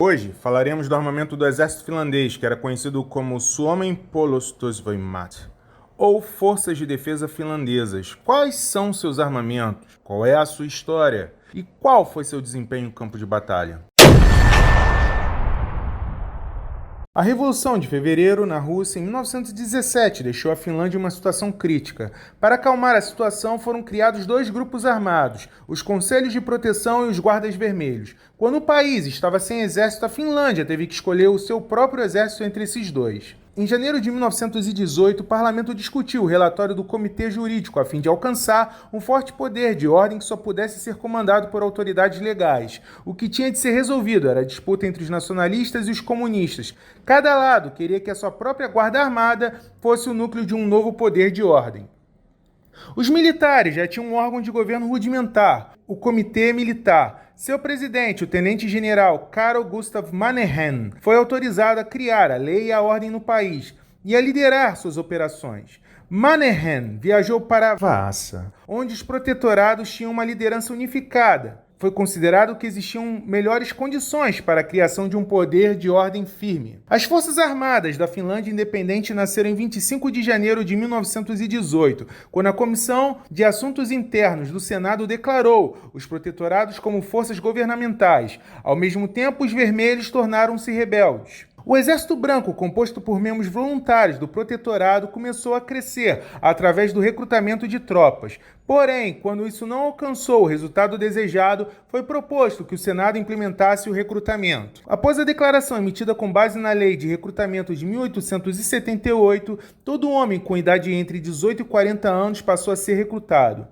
Hoje falaremos do armamento do exército finlandês, que era conhecido como Suomen Puolustusvoimat, ou Forças de Defesa Finlandesas. Quais são seus armamentos? Qual é a sua história? E qual foi seu desempenho no campo de batalha? A Revolução de Fevereiro na Rússia, em 1917, deixou a Finlândia em uma situação crítica. Para acalmar a situação, foram criados dois grupos armados, os Conselhos de Proteção e os Guardas Vermelhos. Quando o país estava sem exército, a Finlândia teve que escolher o seu próprio exército entre esses dois. Em janeiro de 1918, o parlamento discutiu o relatório do Comitê Jurídico a fim de alcançar um forte poder de ordem que só pudesse ser comandado por autoridades legais. O que tinha de ser resolvido era a disputa entre os nacionalistas e os comunistas. Cada lado queria que a sua própria guarda armada fosse o núcleo de um novo poder de ordem. Os militares já tinham um órgão de governo rudimentar, o Comitê Militar. Seu presidente, o tenente-general Carl Gustaf Mannerheim, foi autorizado a criar a lei e a ordem no país e a liderar suas operações. Mannerheim viajou para Vaasa, onde os protetorados tinham uma liderança unificada. Foi considerado que existiam melhores condições para a criação de um poder de ordem firme. As Forças Armadas da Finlândia Independente nasceram em 25 de janeiro de 1918, quando a Comissão de Assuntos Internos do Senado declarou os protetorados como forças governamentais. Ao mesmo tempo, os vermelhos tornaram-se rebeldes. O Exército Branco, composto por membros voluntários do protetorado, começou a crescer através do recrutamento de tropas. Porém, quando isso não alcançou o resultado desejado, foi proposto que o Senado implementasse o recrutamento. Após a declaração emitida com base na Lei de Recrutamento de 1878, todo homem com idade entre 18 e 40 anos passou a ser recrutado.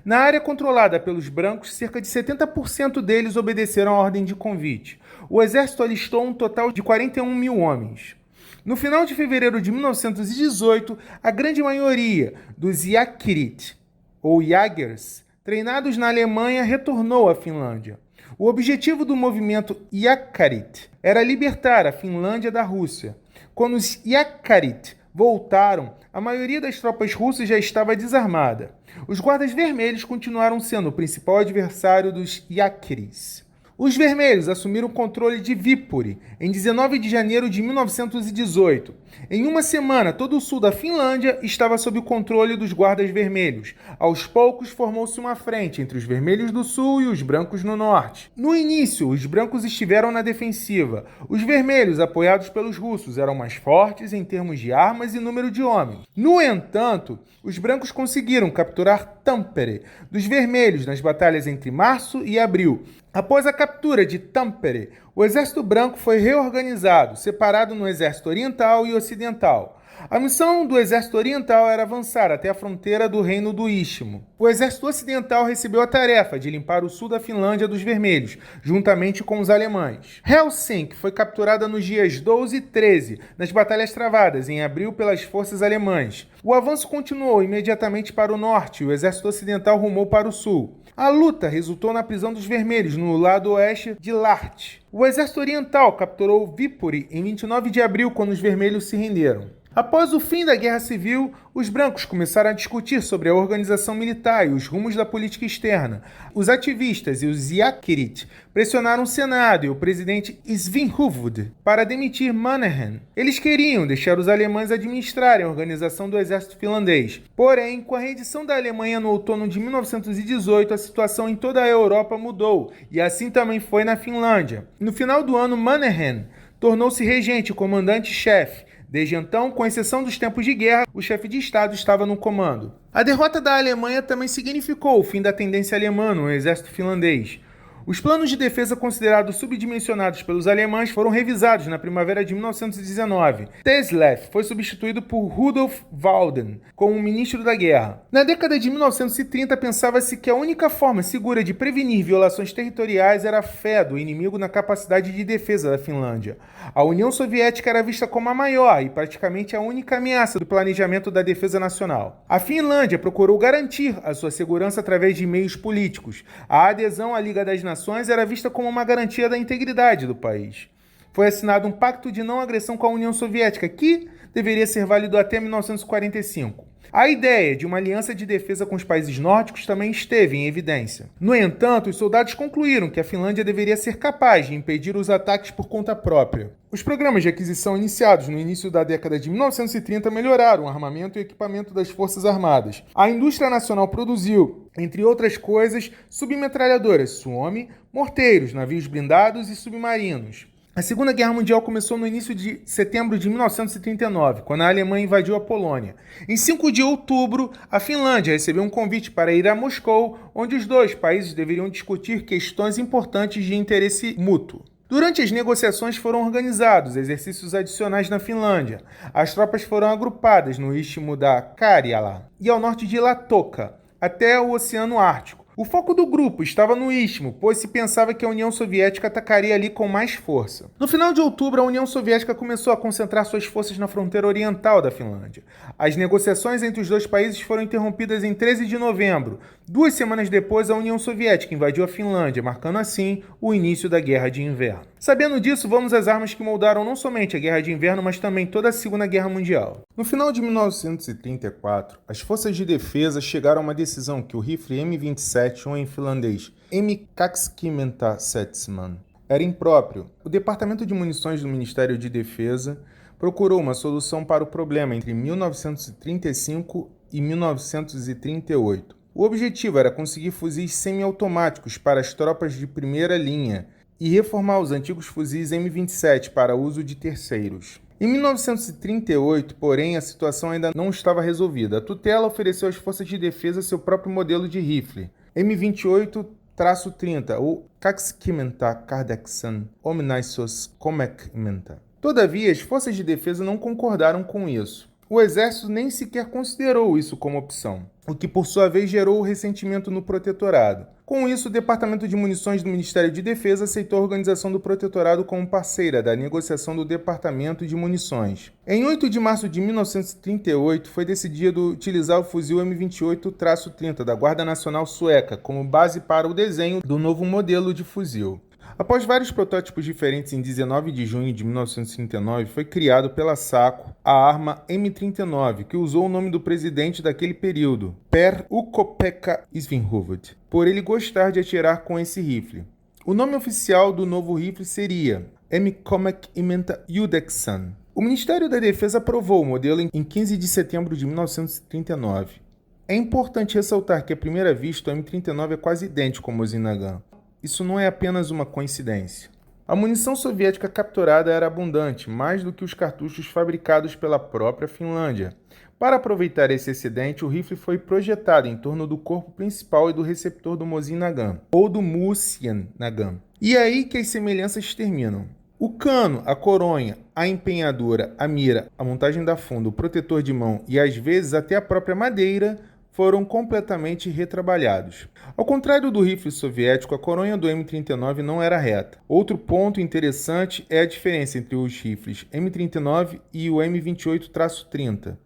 Na área controlada pelos brancos, cerca de 70% deles obedeceram à ordem de convite. O exército alistou um total de 41 mil homens. No final de fevereiro de 1918, a grande maioria dos Yakirit, ou Jägers, treinados na Alemanha, retornou à Finlândia. O objetivo do movimento Jakarit era libertar a Finlândia da Rússia. Quando os Jakarit voltaram, a maioria das tropas russas já estava desarmada. Os guardas vermelhos continuaram sendo o principal adversário dos Jäkeris. Os vermelhos assumiram o controle de Viipuri em 19 de janeiro de 1918. Em uma semana, todo o sul da Finlândia estava sob o controle dos guardas vermelhos. Aos poucos, formou-se uma frente entre os vermelhos do sul e os brancos no norte. No início, os brancos estiveram na defensiva. Os vermelhos, apoiados pelos russos, eram mais fortes em termos de armas e número de homens. No entanto, os brancos conseguiram capturar Tampere dos vermelhos nas batalhas entre março e abril. Após a captura de Tampere, o exército branco foi reorganizado, separado no exército oriental e ocidental. A missão do exército oriental era avançar até a fronteira do Reino do Istmo. O exército ocidental recebeu a tarefa de limpar o sul da Finlândia dos vermelhos, juntamente com os alemães. Helsinki foi capturada nos dias 12 e 13, nas batalhas travadas em abril pelas forças alemãs. O avanço continuou imediatamente para o norte e o exército ocidental rumou para o sul. A luta resultou na prisão dos vermelhos no lado oeste de Lahti. O exército oriental capturou Viipuri em 29 de abril, quando os vermelhos se renderam. Após o fim da Guerra Civil, os brancos começaram a discutir sobre a organização militar e os rumos da política externa. Os ativistas e os Jäkerit pressionaram o Senado e o presidente Svinhufvud para demitir Mannerheim. Eles queriam deixar os alemães administrarem a organização do exército finlandês. Porém, com a rendição da Alemanha no outono de 1918, a situação em toda a Europa mudou, e assim também foi na Finlândia. No final do ano, Mannerheim tornou-se regente e comandante-chefe. Desde então, com exceção dos tempos de guerra, o chefe de Estado estava no comando. A derrota da Alemanha também significou o fim da tendência alemã no exército finlandês. Os planos de defesa considerados subdimensionados pelos alemães foram revisados na primavera de 1919. Teslev foi substituído por Rudolf Walden como ministro da guerra. Na década de 1930, pensava-se que a única forma segura de prevenir violações territoriais era a fé do inimigo na capacidade de defesa da Finlândia. A União Soviética era vista como a maior e praticamente a única ameaça do planejamento da defesa nacional. A Finlândia procurou garantir a sua segurança através de meios políticos. A adesão à Liga das Nações era vista como uma garantia da integridade do país. Foi assinado um pacto de não agressão com a União Soviética, que deveria ser válido até 1945. A ideia de uma aliança de defesa com os países nórdicos também esteve em evidência. No entanto, os soldados concluíram que a Finlândia deveria ser capaz de impedir os ataques por conta própria. Os programas de aquisição iniciados no início da década de 1930 melhoraram o armamento e equipamento das Forças Armadas. A indústria nacional produziu, entre outras coisas, submetralhadoras Suomi, morteiros, navios blindados e submarinos. A Segunda Guerra Mundial começou no início de setembro de 1939, quando a Alemanha invadiu a Polônia. Em 5 de outubro, a Finlândia recebeu um convite para ir a Moscou, onde os dois países deveriam discutir questões importantes de interesse mútuo. Durante as negociações foram organizados exercícios adicionais na Finlândia. As tropas foram agrupadas no istmo da Karjala e ao norte de Latoka, até o Oceano Ártico. O foco do grupo estava no Istmo, pois se pensava que a União Soviética atacaria ali com mais força. No final de outubro, a União Soviética começou a concentrar suas forças na fronteira oriental da Finlândia. As negociações entre os dois países foram interrompidas em 13 de novembro. 2 semanas depois, a União Soviética invadiu a Finlândia, marcando assim o início da Guerra de Inverno. Sabendo disso, vamos às armas que moldaram não somente a Guerra de Inverno, mas também toda a Segunda Guerra Mundial. No final de 1934, as forças de defesa chegaram a uma decisão que o rifle M27, ou em finlandês M27, era impróprio. O Departamento de Munições do Ministério de Defesa procurou uma solução para o problema entre 1935 e 1938. O objetivo era conseguir fuzis semiautomáticos para as tropas de primeira linha e reformar os antigos fuzis M27 para uso de terceiros. Em 1938, porém, a situação ainda não estava resolvida. A tutela ofereceu às forças de defesa seu próprio modelo de rifle, M28-30, ou Kakskimenta Kardeksan Omnaisos Komekmenta. Todavia, as forças de defesa não concordaram com isso. O exército nem sequer considerou isso como opção, o que por sua vez gerou ressentimento no protetorado. Com isso, o Departamento de Munições do Ministério de Defesa aceitou a organização do protetorado como parceira da negociação do Departamento de Munições. Em 8 de março de 1938, foi decidido utilizar o fuzil M28-30 da Guarda Nacional Sueca como base para o desenho do novo modelo de fuzil. Após vários protótipos diferentes, em 19 de junho de 1939, foi criado pela SACO a arma M39, que usou o nome do presidente daquele período, Per-Ukko-Pekka Svinhufvud, por ele gostar de atirar com esse rifle. O nome oficial do novo rifle seria M-Komekimenta Yudeksan. O Ministério da Defesa aprovou o modelo em 15 de setembro de 1939. É importante ressaltar que, à primeira vista, o M39 é quase idêntico ao Mosin Nagant. Isso não é apenas uma coincidência. A munição soviética capturada era abundante, mais do que os cartuchos fabricados pela própria Finlândia. Para aproveitar esse excedente, o rifle foi projetado em torno do corpo principal e do receptor do Mosin Nagant, ou do Musin Nagant. E é aí que as semelhanças terminam. O cano, a coronha, a empenhadura, a mira, a montagem da funda, o protetor de mão e às vezes até a própria madeira foram completamente retrabalhados. Ao contrário do rifle soviético, a coronha do M39 não era reta. Outro ponto interessante é a diferença entre os rifles M39 e o M28-30.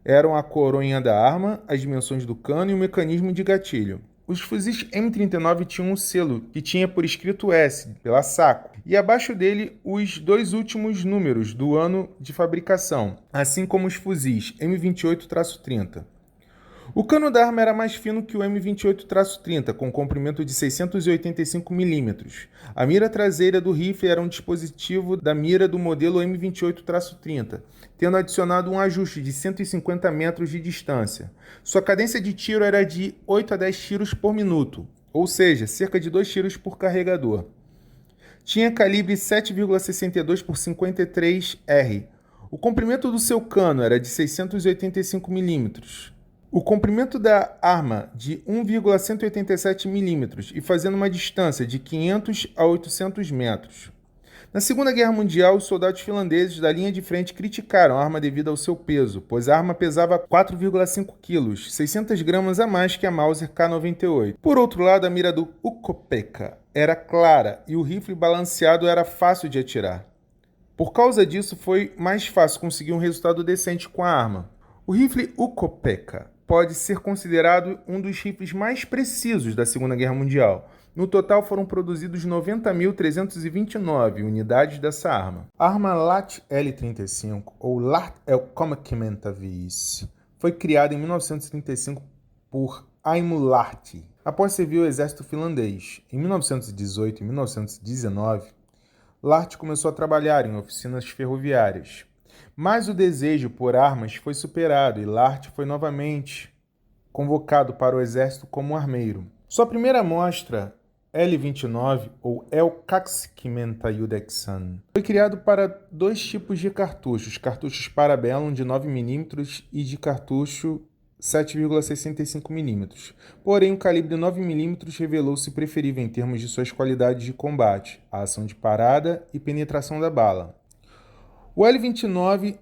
Eram a coronha da arma, as dimensões do cano e o mecanismo de gatilho. Os fuzis M39 tinham um selo que tinha por escrito S, pela SACO, e abaixo dele os 2 últimos números do ano de fabricação, assim como os fuzis M28-30. O cano da arma era mais fino que o M28-30, com comprimento de 685 mm. A mira traseira do rifle era um dispositivo da mira do modelo M28-30, tendo adicionado um ajuste de 150 metros de distância. Sua cadência de tiro era de 8 a 10 tiros por minuto, ou seja, cerca de 2 tiros por carregador. Tinha calibre 7,62 por 53 R. O comprimento do seu cano era de 685 mm. O comprimento da arma de 1,187 mm e fazendo uma distância de 500 a 800 metros. Na Segunda Guerra Mundial, os soldados finlandeses da linha de frente criticaram a arma devido ao seu peso, pois a arma pesava 4,5 kg, 600 gramas a mais que a Mauser K98. Por outro lado, a mira do Ukko-Pekka era clara e o rifle balanceado era fácil de atirar. Por causa disso, foi mais fácil conseguir um resultado decente com a arma. O rifle Ukko-Pekka pode ser considerado um dos rifles mais precisos da Segunda Guerra Mundial. No total foram produzidos 90.329 unidades dessa arma. A arma LAT L-35, ou LAT Komekimenta Vice, foi criada em 1935 por Aimo Lahti, após servir o exército finlandês. Em 1918 e 1919, Lahti começou a trabalhar em oficinas ferroviárias. Mas o desejo por armas foi superado e Lahti foi novamente convocado para o exército como armeiro. Sua primeira amostra, L-29, ou El-Kaksikimenta-Yudeksan, foi criado para dois tipos de cartuchos Parabellum de 9mm e de cartucho 7,65mm. Porém, o calibre 9mm revelou-se preferível em termos de suas qualidades de combate, a ação de parada e penetração da bala. O L-29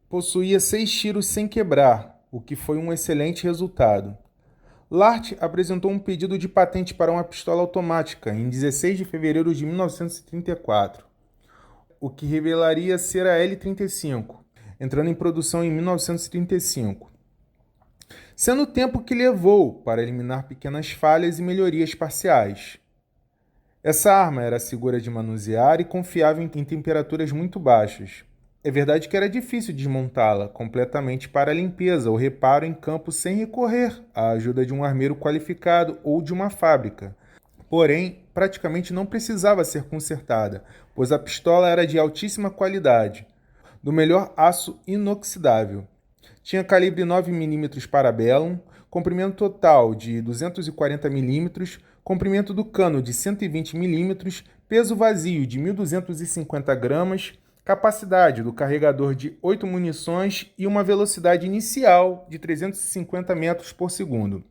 possuía 6 tiros sem quebrar, o que foi um excelente resultado. Lahti apresentou um pedido de patente para uma pistola automática em 16 de fevereiro de 1934, o que revelaria ser a L-35, entrando em produção em 1935, sendo o tempo que levou para eliminar pequenas falhas e melhorias parciais. Essa arma era segura de manusear e confiável em temperaturas muito baixas. É verdade que era difícil desmontá-la completamente para limpeza ou reparo em campo sem recorrer à ajuda de um armeiro qualificado ou de uma fábrica. Porém, praticamente não precisava ser consertada, pois a pistola era de altíssima qualidade, do melhor aço inoxidável. Tinha calibre 9mm Parabellum, comprimento total de 240mm, comprimento do cano de 120mm, peso vazio de 1.250 gramas, capacidade do carregador de 8 munições e uma velocidade inicial de 350 metros por segundo.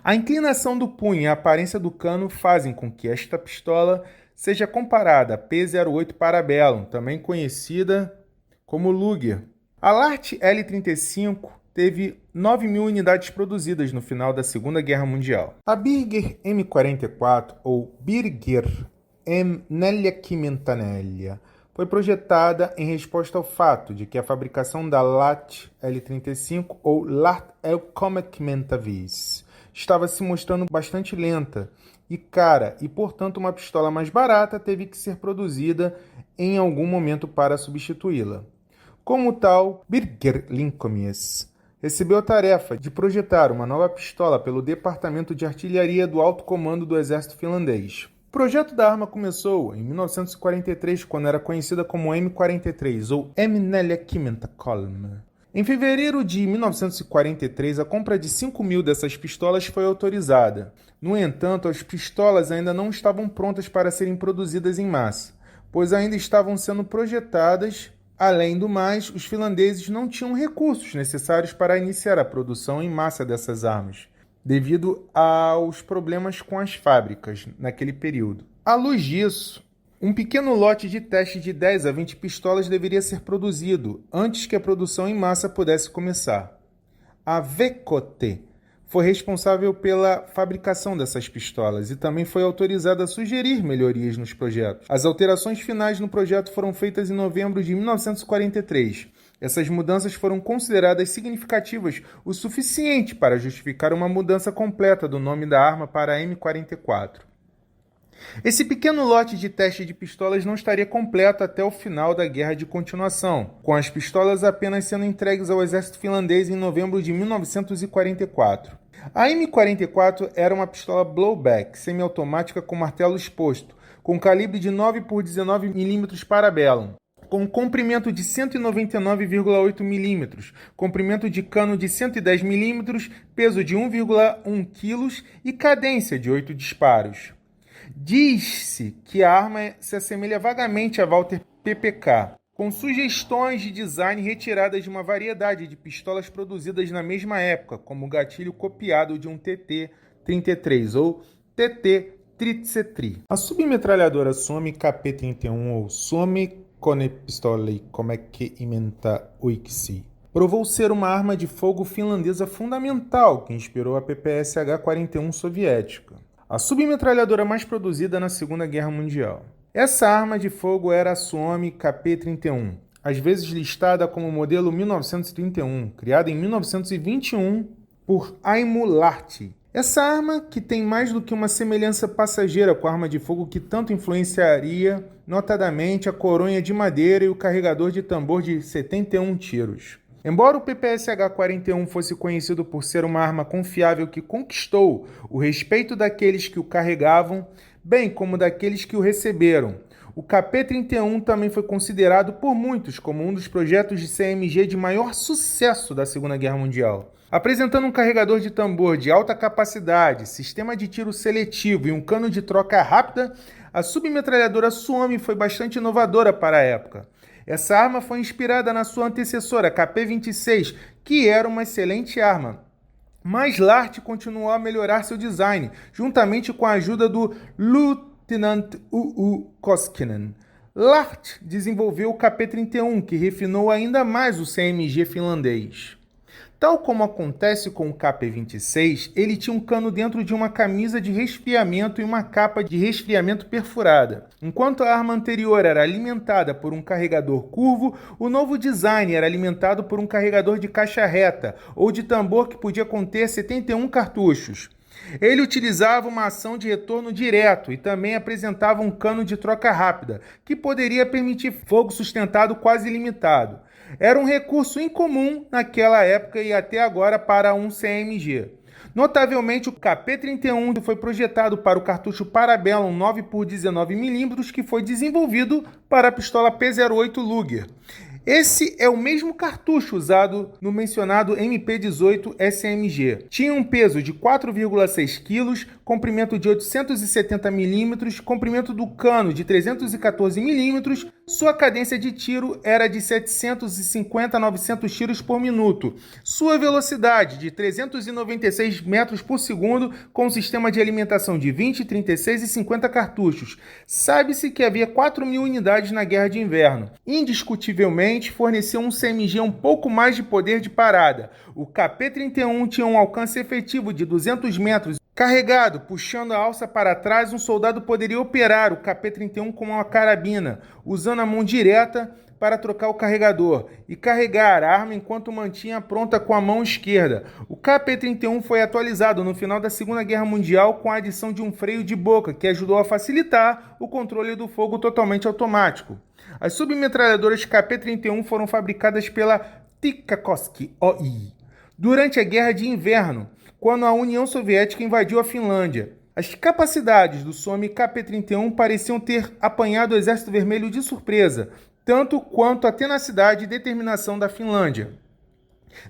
A inclinação do punho e a aparência do cano fazem com que esta pistola seja comparada à P-08 Parabellum, também conhecida como Luger. A Lahti L-35 teve 9.000 unidades produzidas no final da Segunda Guerra Mundial. A Birger M44, ou Birger M. Neliakimentanellia, foi projetada em resposta ao fato de que a fabricação da Lahti L-35, ou Lahti L-Komekmentavis, estava se mostrando bastante lenta e cara, e portanto uma pistola mais barata teve que ser produzida em algum momento para substituí-la. Como tal, Birger Linkomies recebeu a tarefa de projetar uma nova pistola pelo Departamento de Artilharia do Alto Comando do Exército Finlandês. O projeto da arma começou em 1943, quando era conhecida como M43, ou M-Neliakimentokolm. Em fevereiro de 1943, a compra de 5.000 dessas pistolas foi autorizada. No entanto, as pistolas ainda não estavam prontas para serem produzidas em massa, pois ainda estavam sendo projetadas. Além do mais, os finlandeses não tinham recursos necessários para iniciar a produção em massa dessas armas, devido aos problemas com as fábricas naquele período. À luz disso, um pequeno lote de teste de 10 a 20 pistolas deveria ser produzido antes que a produção em massa pudesse começar. A VKT foi responsável pela fabricação dessas pistolas e também foi autorizada a sugerir melhorias nos projetos. As alterações finais no projeto foram feitas em novembro de 1943. Essas mudanças foram consideradas significativas o suficiente para justificar uma mudança completa do nome da arma para M44. Esse pequeno lote de teste de pistolas não estaria completo até o final da Guerra de Continuação, com as pistolas apenas sendo entregues ao exército finlandês em novembro de 1944. A M44 era uma pistola blowback, semiautomática com martelo exposto, com calibre de 9 por 19mm Parabellum, com comprimento de 199,8 mm, comprimento de cano de 110 mm, peso de 1,1 kg e cadência de 8 disparos. Diz-se que a arma se assemelha vagamente à Walther PPK, com sugestões de design retiradas de uma variedade de pistolas produzidas na mesma época, como o gatilho copiado de um TT-33 ou TT-33. A submetralhadora Suomi KP-31 ou Suomi Konepistoli Komekimenta Uiksi provou ser uma arma de fogo finlandesa fundamental que inspirou a PPSH-41 soviética, a submetralhadora mais produzida na Segunda Guerra Mundial. Essa arma de fogo era a Suomi KP-31, às vezes listada como modelo 1931, criada em 1921 por Aimo Lahti. Essa arma, que tem mais do que uma semelhança passageira com a arma de fogo que tanto influenciaria, notadamente, a coronha de madeira e o carregador de tambor de 71 tiros. Embora o PPSH-41 fosse conhecido por ser uma arma confiável que conquistou o respeito daqueles que o carregavam, bem como daqueles que o receberam, o KP-31 também foi considerado por muitos como um dos projetos de CMG de maior sucesso da Segunda Guerra Mundial. Apresentando um carregador de tambor de alta capacidade, sistema de tiro seletivo e um cano de troca rápida, a submetralhadora Suomi foi bastante inovadora para a época. Essa arma foi inspirada na sua antecessora, KP-26, que era uma excelente arma. Mas Lahti continuou a melhorar seu design, juntamente com a ajuda do Lieutenant U.U. Koskinen. Lahti desenvolveu o KP-31, que refinou ainda mais o CMG finlandês. Tal como acontece com o KP-26, ele tinha um cano dentro de uma camisa de resfriamento e uma capa de resfriamento perfurada. Enquanto a arma anterior era alimentada por um carregador curvo, o novo design era alimentado por um carregador de caixa reta ou de tambor que podia conter 71 cartuchos. Ele utilizava uma ação de retorno direto e também apresentava um cano de troca rápida, que poderia permitir fogo sustentado quase ilimitado. Era um recurso incomum naquela época e até agora para um CMG. Notavelmente, o KP-31 foi projetado para o cartucho Parabellum 9x19mm que foi desenvolvido para a pistola P08 Luger. Esse é o mesmo cartucho usado no mencionado MP18 SMG. Tinha um peso de 4,6 kg, comprimento de 870 mm, comprimento do cano de 314 mm, sua cadência de tiro era de 750 a 900 tiros por minuto, sua velocidade de 396 metros por segundo, com um sistema de alimentação de 20, 36 e 50 cartuchos. Sabe-se que havia 4.000 unidades na Guerra de Inverno. Indiscutivelmente, forneceu um CMG um pouco mais de poder de parada. O KP-31 tinha um alcance efetivo de 200 metros. Carregado, puxando a alça para trás, um soldado poderia operar o KP-31 com uma carabina, usando a mão direta para trocar o carregador e carregar a arma enquanto mantinha pronta com a mão esquerda. O KP-31 foi atualizado no final da Segunda Guerra Mundial com a adição de um freio de boca, que ajudou a facilitar o controle do fogo totalmente automático. As submetralhadoras KP-31 foram fabricadas pela Tikhakovsky OI durante a Guerra de Inverno, quando a União Soviética invadiu a Finlândia. As capacidades do Suomi KP-31 pareciam ter apanhado o Exército Vermelho de surpresa, tanto quanto a tenacidade e determinação da Finlândia.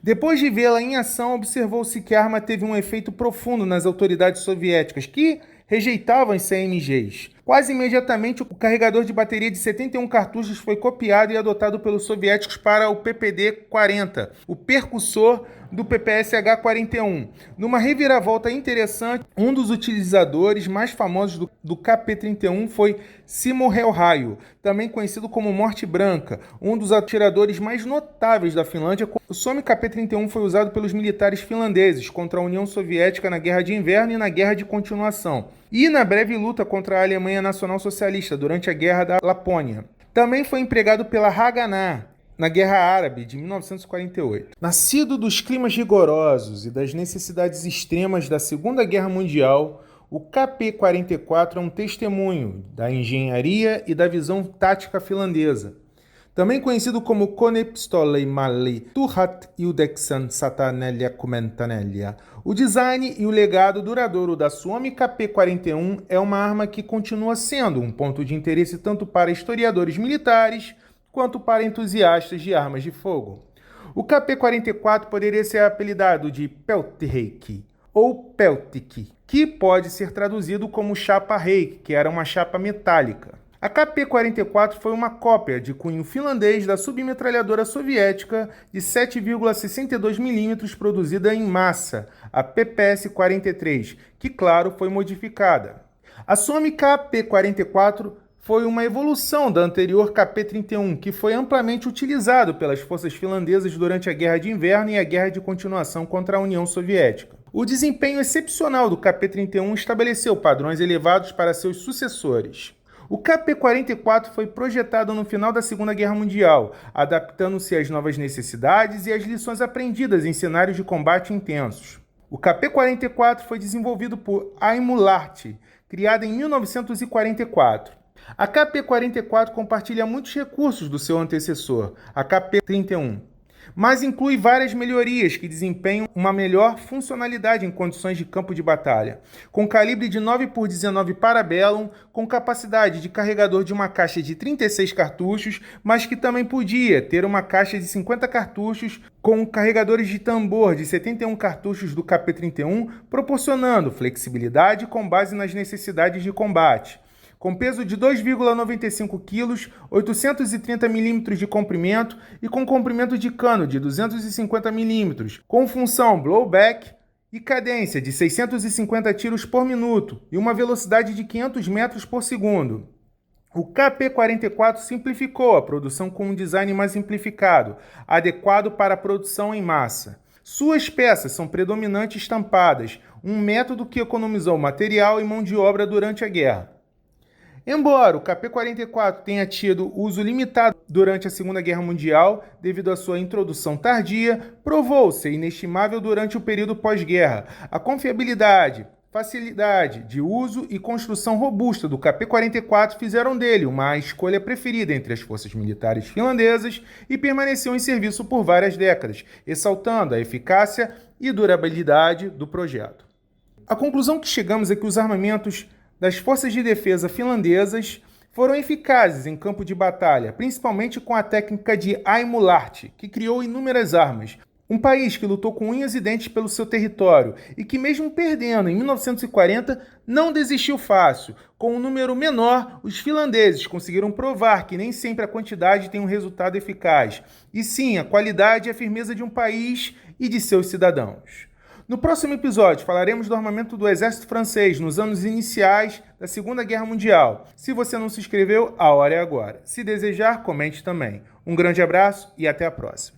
Depois de vê-la em ação, observou-se que a arma teve um efeito profundo nas autoridades soviéticas, que rejeitavam as CMGs. Quase imediatamente, o carregador de bateria de 71 cartuchos foi copiado e adotado pelos soviéticos para o PPD-40, o percussor do PPSH-41. Numa reviravolta interessante, um dos utilizadores mais famosos do KP-31 foi Simo Helhaio, também conhecido como Morte Branca, um dos atiradores mais notáveis da Finlândia. O Suomi KP-31 foi usado pelos militares finlandeses contra a União Soviética na Guerra de Inverno e na Guerra de Continuação, e na breve luta contra a Alemanha Nacional Socialista durante a Guerra da Lapônia. Também foi empregado pela Haganah na Guerra Árabe de 1948. Nascido dos climas rigorosos e das necessidades extremas da Segunda Guerra Mundial, o KP-44 é um testemunho da engenharia e da visão tática finlandesa. Também conhecido como Konepistolei Malli Tuhat Yudeksan Satanelia Komentanelia. O design e o legado duradouro da Suomi KP-41 é uma arma que continua sendo um ponto de interesse tanto para historiadores militares quanto para entusiastas de armas de fogo. O KP-44 poderia ser apelidado de Peltreiki ou Peltik, que pode ser traduzido como chapa reiki, que era uma chapa metálica. A KP-44 foi uma cópia de cunho finlandês da submetralhadora soviética de 7,62 mm produzida em massa, a PPS-43, que, claro, foi modificada. A Suomi KP-44 foi uma evolução da anterior KP-31, que foi amplamente utilizado pelas forças finlandesas durante a Guerra de Inverno e a Guerra de Continuação contra a União Soviética. O desempenho excepcional do KP-31 estabeleceu padrões elevados para seus sucessores. O KP-44 foi projetado no final da Segunda Guerra Mundial, adaptando-se às novas necessidades e às lições aprendidas em cenários de combate intensos. O KP-44 foi desenvolvido por Aimo Lahti, criada em 1944. A KP-44 compartilha muitos recursos do seu antecessor, a KP-31. mas inclui várias melhorias que desempenham uma melhor funcionalidade em condições de campo de batalha. Com calibre de 9x19 Parabellum, com capacidade de carregador de uma caixa de 36 cartuchos, mas que também podia ter uma caixa de 50 cartuchos com carregadores de tambor de 71 cartuchos do KP-31, proporcionando flexibilidade com base nas necessidades de combate. Com peso de 2,95 kg, 830 mm de comprimento e com comprimento de cano de 250 mm, com função blowback e cadência de 650 tiros por minuto e uma velocidade de 500 metros por segundo. O KP-44 simplificou a produção com um design mais simplificado, adequado para a produção em massa. Suas peças são predominantemente estampadas, um método que economizou material e mão de obra durante a guerra. Embora o KP-44 tenha tido uso limitado durante a Segunda Guerra Mundial, devido à sua introdução tardia, provou ser inestimável durante o período pós-guerra. A confiabilidade, facilidade de uso e construção robusta do KP-44 fizeram dele uma escolha preferida entre as forças militares finlandesas e permaneceu em serviço por várias décadas, ressaltando a eficácia e durabilidade do projeto. A conclusão que chegamos é que os armamentos das forças de defesa finlandesas foram eficazes em campo de batalha, principalmente com a técnica de Aimo Larty, que criou inúmeras armas. Um país que lutou com unhas e dentes pelo seu território e que, mesmo perdendo em 1940, não desistiu fácil. Com um número menor, os finlandeses conseguiram provar que nem sempre a quantidade tem um resultado eficaz, e sim a qualidade e a firmeza de um país e de seus cidadãos. No próximo episódio, falaremos do armamento do exército francês nos anos iniciais da Segunda Guerra Mundial. Se você não se inscreveu, a hora é agora. Se desejar, comente também. Um grande abraço e até a próxima.